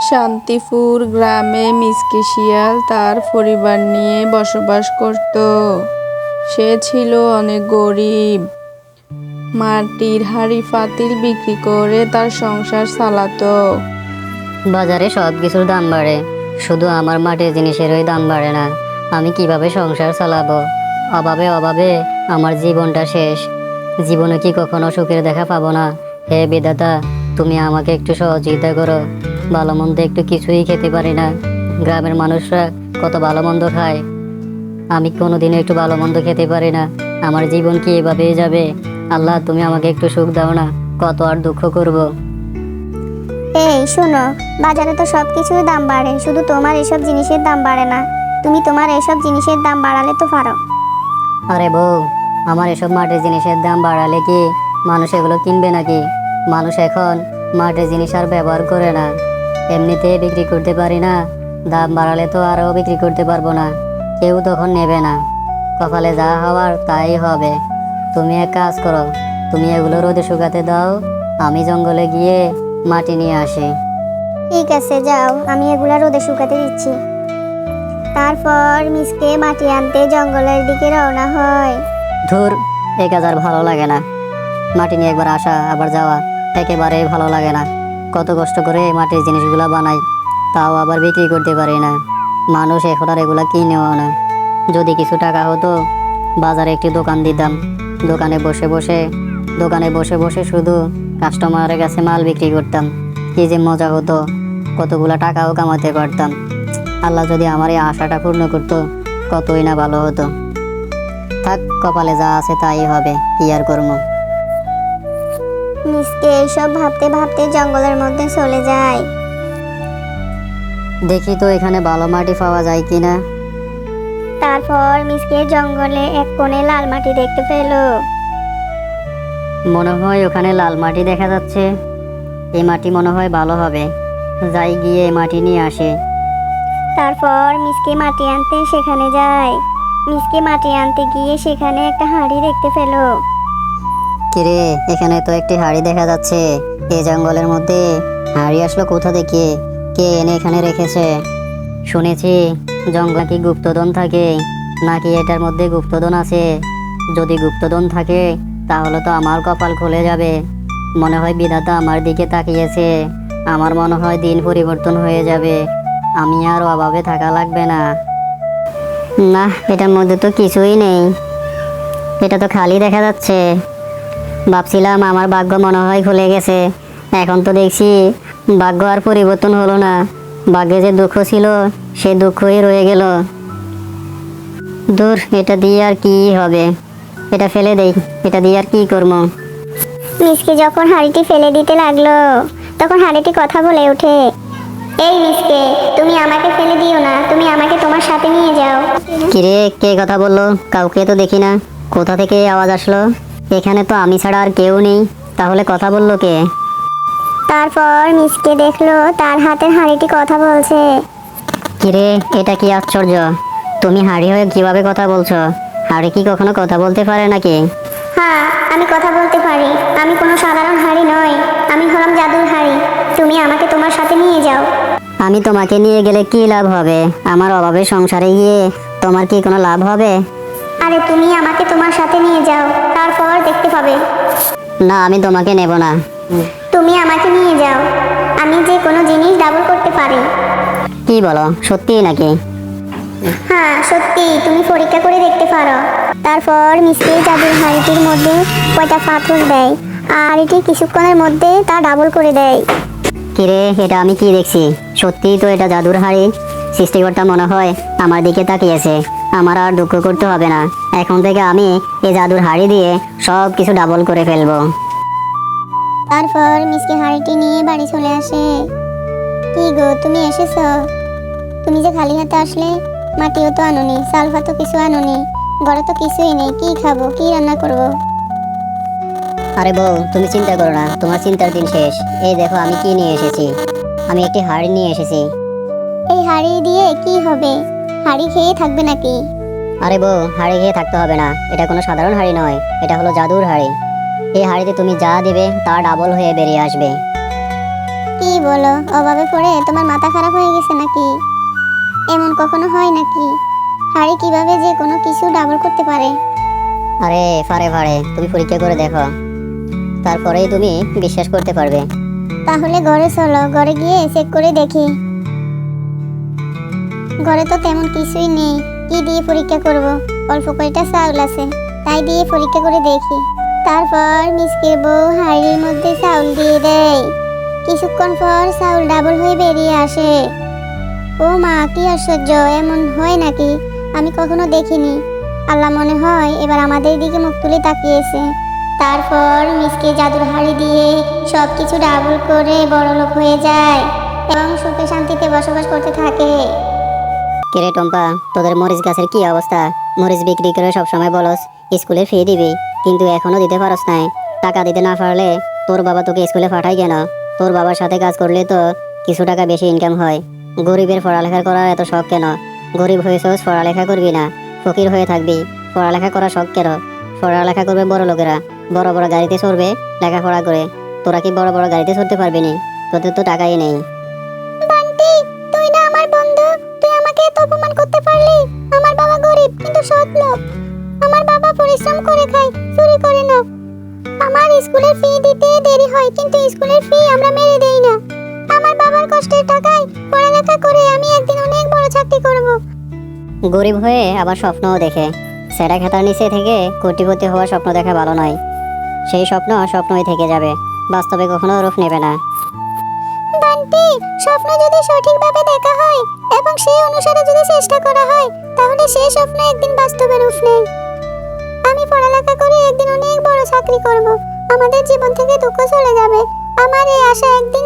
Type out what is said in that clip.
শান্তিপুর গ্রামে মিসকে শিয়াল তার পরিবার নিয়ে বসবাস করত। সে ছিল অনেক গরিব। মাটির হাঁড়ি পাতিল বিক্রি করে তার সংসার চালাতো। বাজারে সব কিছুর দাম বাড়ে, শুধু আমার মাটির জিনিসেরই দাম বাড়ে না। আমি কিভাবে সংসার চালাবো? অভাবে অভাবে আমার জীবনটা শেষ। জীবনে কি কখনো সুখের দেখা পাবো না? হে বিধাতা, তুমি আমাকে একটু সহযোগিতা করো। ভালো মন্দ একটু কিছুই খেতে পারি না। গ্রামের মানুষরা কত ভালো মন্দ খায়, আমি কোনোদিনও একটু ভালো মন্দ খেতে পারি না। আমার জীবন কি এভাবেই যাবে? আল্লাহ, তুমি আমাকে একটু সুখ দাও না, কত আর দুঃখ করব। এই শোনো, বাজারে তো সব কিছুর দাম বাড়ে, শুধু তোমার এসব জিনিসের দাম বাড়ে না। তুমি তোমার এসব জিনিসের দাম বাড়ালে তো পারো। আরে বউ, আমার এসব মাটির জিনিসের দাম বাড়ালে কি মানুষ এগুলো কিনবে নাকি? মানুষ এখন মাটির জিনিস আর ব্যবহার করে না, এমনিতে বিক্রি করতে পারি না। দাম বাড়ালে তো আরও বিক্রি করতে পারবো না, কেউ তখন নেবে না। কপালে যা হওয়ার তাই হবে। তুমি এক কাজ করো, তুমি এগুলো রোদে শুকাতে দাও, আমি জঙ্গলে গিয়ে মাটি নিয়ে আসি। ঠিক আছে, যাও, আমি এগুলা রোদে শুকাতে দিচ্ছি। তারপর মিসকে মাটি আনতে জঙ্গলের দিকে রওনা হয়। ধুর, এই কাজ আর ভালো লাগে না। মাটি নিয়ে একবার আসা আবার যাওয়া একেবারেই ভালো লাগে না। কত কষ্ট করে এই মাটির জিনিসগুলো বানাই, তাও আবার বিক্রি করতে পারি না। মানুষ এখন আর এগুলা কিনেও না। যদি কিছু টাকা হতো, বাজারে একটি দোকান দিতাম। দোকানে বসে বসে শুধু কাস্টমারের কাছে মাল বিক্রি করতাম। কি যে মজা হতো, কতগুলা টাকাও কামাতে পারতাম। আল্লাহ যদি আমার এই আশাটা পূর্ণ করতো, কতই না ভালো হতো। থাক, কপালে যা আছে তাই হবে, কি আর করবো। মিসকে এইসব ভাবতে ভাবতে জঙ্গলের মধ্যে চলে যায়। দেখি তো এখানে ভালো মাটি পাওয়া যায় কিনা। তারপর মিসকে জঙ্গলে এক কোণে লাল মাটি দেখতে পেল। মনে হয় ওখানে লাল মাটি দেখা যাচ্ছে। এই মাটি মনে হয় ভালো হবে, যাই গিয়ে এই মাটি নিয়ে আসে। তারপর মিসকে মাটি আনতে সেখানে যায়। মিসকে মাটি আনতে গিয়ে সেখানে একটা হাঁড়ি দেখতে পেল। কিরে, এখানে তো একটি হাড়ি দেখা যাচ্ছে। এই জঙ্গলের মধ্যে হাড়ি আসলো কোথা থেকে? কে এনে এখানে রেখেছে? শুনেছি জঙ্গলে কি গুপ্তধন থাকে, নাকি এটার মধ্যে গুপ্তধন আছে? যদি গুপ্তধন থাকে তাহলে তো আমার কপাল খুলে যাবে। মনে হয় বিধাতা আমার দিকে তাকিয়েছে। আমার মনে হয় দিন পরিবর্তন হয়ে যাবে, আমি আর অভাবে থাকা লাগবে না। না, এটার মধ্যে তো কিছুই নেই, এটা তো খালি দেখা যাচ্ছে। ভাবছিলাম আমার ভাগ্য মনে হয় খুলে গেছে, এখন তো দেখছি ভাগ্য আর পরিবর্তন হলো না। ভাগ্যে যে দুঃখ ছিল সে দুঃখই রয়ে গেল। দূর, এটা দিয়ে আর কি হবে, এটা ফেলে দেই। এটা দিয়ে আর কি করবো? মিসকে যখন হাঁড়িটি ফেলে দিতে লাগলো, তখন হাঁড়িটি কথা বলে ওঠে। এই মিসকে, তুমি আমাকে ফেলে দিও না, তুমি আমাকে তোমার সাথে নিয়ে যাও। কিরে, কে কথা বললো? কাউকে তো দেখি না, কোথা থেকে এই আওয়াজ আসলো? এখানে তো আমি ছাড়া আর কেউ নেই, তাহলে কথা বললো কে? তারপর মিসকে দেখলো তার হাতের হাঁড়িটি কথা বলছে। কিরে, এটা কি আশ্চর্য! তুমি হাঁড়ি হয়ে কিভাবে কথা বলছো? হাঁড়ি কি কখনো কথা বলতে পারে নাকি? হ্যাঁ, আমি কথা বলতে পারি। আমি কোনো সাধারণ হাঁড়ি নই, আমি হলাম জাদুর হাঁড়ি। তুমি আমাকে তোমার সাথে নিয়ে যাও। আমি তোমাকে নিয়ে গেলে কি লাভ হবে? আমার অভাবে সংসারে গিয়ে তোমার কি কোনো লাভ হবে? আরে তুমি আমাকে তোমার সাথে নিয়ে যাও, তারপর দেখতে পাবে। না, আমি তোমাকে নেব না। তুমি আমাকে নিয়ে যাও, আমি যে কোনো জিনিস ডাবল করতে পারি। কি বলো, সত্যি নাকি? হ্যাঁ সত্যি, তুমি পরীক্ষা করে দেখতে পারো। তারপর মিসকে জাদুর হাঁড়িটির মধ্যে কয়টা পাথর দেয়, আর এটি কিছুক্ষণের মধ্যে তা ডাবল করে দেয়। কিরে, এটা আমি কি দেখছি? সত্যিই তো এটা জাদুর হাঁড়ি। সৃষ্টিকর্তা মনে হয় আমার দিকে তাকিয়েছে। আমার আর দুঃখ করতে হবে না, এখন থেকে আমি এই জাদুর হাঁড়ি দিয়ে সব কিছু ডাবল করে ফেলবো। তারপর মিসকে হাঁড়িটি নিয়ে বাড়ি চলে আসে। কি গো, তুমি এসেছো? তুমি যে খালি হাতে আসলে, মাটিও তো আনোনি, চাল ভাতও কিছু আনোনি, ঘরে তো কিছুই নেই, কি খাবো, কি রান্না করবো? আরে বউ, তুমি চিন্তা করো না, তোমার চিন্তার দিন শেষ। এই দেখো আমি কি নিয়ে এসেছি। আমি একটি হাঁড়ি নিয়ে এসেছি। এই হাঁড়ি দিয়ে কি হবে? হাঁড়ি খেয়ে থাকবে নাকি? আরে বউ, হাঁড়ি খেয়ে থাকতে হবে না, এটা কোনো সাধারণ হাঁড়ি নয়, এটা হলো জাদুর হাঁড়ি। এই হাঁড়িতে তুমি যা দেবে তা ডাবল হয়ে বেরিয়ে আসবে। কি বলো, অভাবে পড়ে তোমার মাথা খারাপ হয়ে গেছে নাকি? এমন কখনো হয় নাকি? হাড়ি কিভাবে যে কোনো কিছু ডাবল করতে পারে? আরে ফারে তুমি পরীক্ষা করে দেখো, তারপরেই তুমি বিশ্বাস করতে পারবে। তাহলে ঘরে চলো, ঘরে গিয়ে চেক করে দেখি। ঘরে তো তেমন কিছুই নেই, কি দিয়ে পরীক্ষা করব? অল্প কয়টা চাউল আছে, তাই দিয়ে পরীক্ষা করে দেখি। তারপর মিসকের বউ হাঁড়ির মধ্যে চাউল দিয়ে দেয়। কিছুক্ষণ পর চাউল ডাবল হয়ে বেরিয়ে আসে। ও মা, কি আশ্চর্য! এমন হয় নাকি? আমি কখনো দেখিনি। আল্লাহ মনে হয় এবার আমাদের দিকে মুখ তুলে তাকিয়েছে। তারপর মিসকে জাদুর হাড়ি দিয়ে সবকিছু ডাবল করে বড়লোক হয়ে যায় এবং সুখে শান্তিতে বসবাস করতে থাকে। কিরে টম্পা, তোদের মরিচ গাছের কি অবস্থা? মরিচ বিক্রি করে সবসময় বলস স্কুলে ফি দিবি, কিন্তু এখনো দিতে পারস নাই। টাকা দিতে না পারলে তোর বাবা তোকে স্কুলে পাঠায় কেন? তোর বাবার সাথে কাজ করলে তো কিছু টাকা বেশি ইনকাম হয়। গরিবের পড়ালেখা করার এত শখ কেন? গরিব হয়েছস, পড়ালেখা করবি না, ফকির হয়ে থাকবি। পড়ালেখা করার শখ কেন? পড়ালেখা করবে বড় লোকেরা, বড় বড় গাড়িতে চড়বে লেখাপড়া করে। তোরা কি বড় বড় গাড়িতে চড়তে পারবি নি? তোদের তো টাকাই নেই। বান্টি, তুই না আমার বন্ধু, তুই আমাকে এত অপমান করতে পারলি? আমার বাবা গরিব কিন্তু সৎ লোক। আমার বাবা পরিশ্রম করে খায়, চুরি করে না। আমার স্কুলের ফি দিতে দেরি হয়, কিন্তু স্কুলের ফি আমরা মেরে দেই না। আমার বাবার কষ্টের টাকায় পড়ালেখা করে আমি একদিন অনেক বড় চাকরি করব। গরিব হয়ে আবার স্বপ্নও দেখে। সেটা খেতার নিচে থেকে কোটিপতি হওয়ার স্বপ্ন দেখা ভালো নয়। সেই স্বপ্ন স্বপ্নই থেকে যাবে, বাস্তবে কখনো রূপ নেবে না। বান্টি, স্বপ্ন যদি সঠিকভাবে দেখা হয় এবং সেই অনুসারে যদি চেষ্টা করা হয়, তাহলে সেই স্বপ্ন একদিন বাস্তবে রূপ নেয়। আমি পড়ালেখা করে একদিন অনেক বড় চাকরি করব। আমাদের জীবন থেকে দুঃখ চলে যাবে। আমার এই আশা একদিন